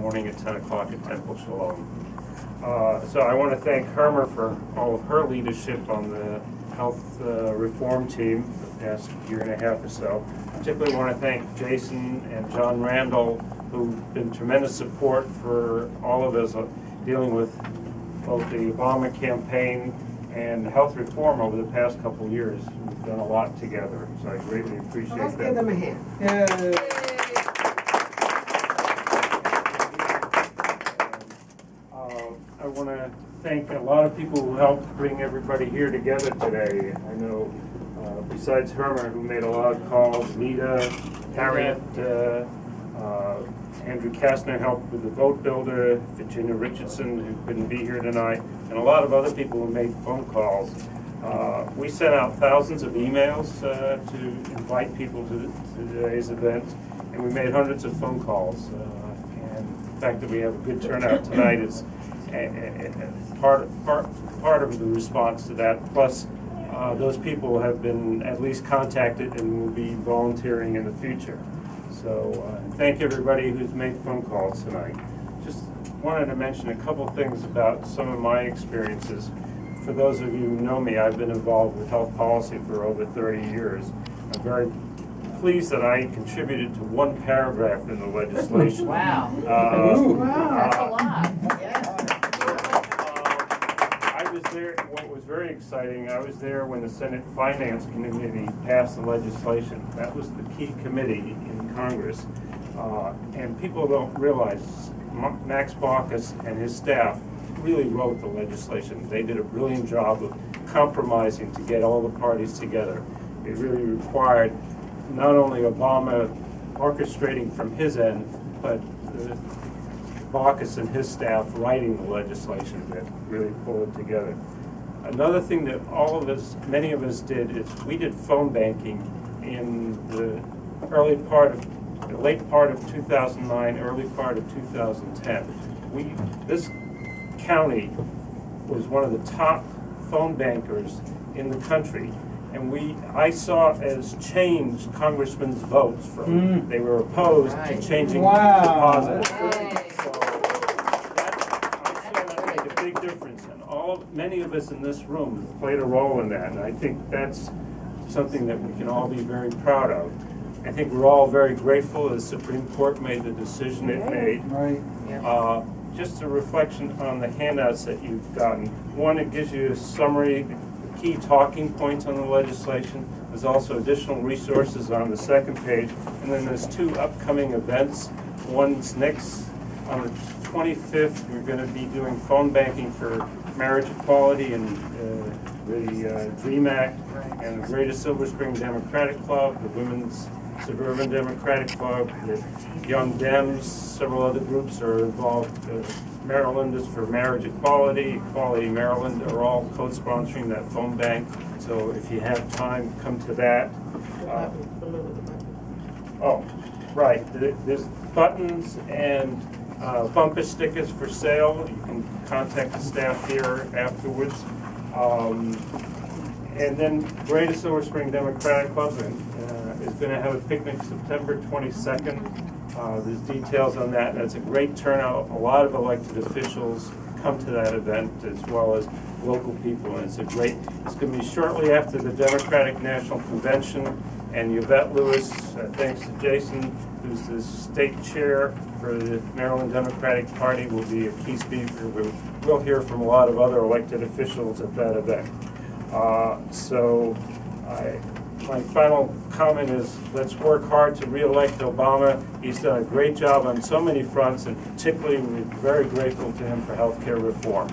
morning at 10 o'clock at Temple Shalom. So I want to thank Hermer for all of her leadership on the health reform team the past year and a half or so. I particularly want to thank Jason and John Randall, who've been tremendous support for all of us dealing with both the Obama campaign and health reform over the past couple of years. We've done a lot together, so I greatly appreciate that. Let's give them a hand. I want to thank a lot of people who helped bring everybody here together today. I know, besides Hermer, who made a lot of calls, Nita, Harriet, Andrew Kastner helped with the vote builder, Virginia Richardson, who couldn't be here tonight, and a lot of other people who made phone calls. We sent out thousands of emails to invite people to today's event, and we made hundreds of phone calls. And the fact that we have a good turnout tonight is part of the response to that. Plus, those people have been at least contacted and will be volunteering in the future. So thank everybody who's made phone calls tonight. Just wanted to mention a couple things about some of my experiences. For those of you who know me, I've been involved with health policy for over 30 years. I'm very pleased that I contributed to one paragraph in the legislation. Wow. That's a lot. Yeah. I was there, what was very exciting, I was there when the Senate Finance Committee passed the legislation. That was the key committee in Congress. And people don't realize Max Baucus and his staff really wrote the legislation. They did a brilliant job of compromising to get all the parties together. It really required not only Obama orchestrating from his end, but Baucus and his staff writing the legislation that really pulled it together. Another thing that all of us, many of us did, is we did phone banking in the late part of 2009, early part of 2010. This county was one of the top phone bankers in the country, and I saw as change Congressmen's votes from they were opposed to changing deposits. So I saw that made a big difference, and many of us in this room played a role in that, and I think that's something that we can all be very proud of. I think we're all very grateful the Supreme Court made the decision it made. Right. Just a reflection on the handouts that you've gotten. One, it gives you a summary, the key talking points on the legislation. There's also additional resources on the second page. And then there's two upcoming events. One's next, on the 25th, we're going to be doing phone banking for marriage equality and the DREAM Act, and the Greater Silver Spring Democratic Club, the Women's Suburban Democratic Club, the Young Dems, several other groups are involved. Marylanders for Marriage Equality, Equality Maryland are all co-sponsoring that phone bank. So if you have time, come to that. Oh, right. There's buttons and bumper stickers for sale. You can contact the staff here afterwards. And then Greater Silver Spring Democratic Club is going to have a picnic September 22nd. There's details on that. That's a great turnout. A lot of elected officials come to that event, as well as local people. And it's going to be shortly after the Democratic National Convention. And Yvette Lewis, thanks to Jason, who's the state chair for the Maryland Democratic Party, will be a key speaker. We'll hear from a lot of other elected officials at that event. My final comment is, let's work hard to re-elect Obama. He's done a great job on so many fronts, and particularly we're very grateful to him for health care reform.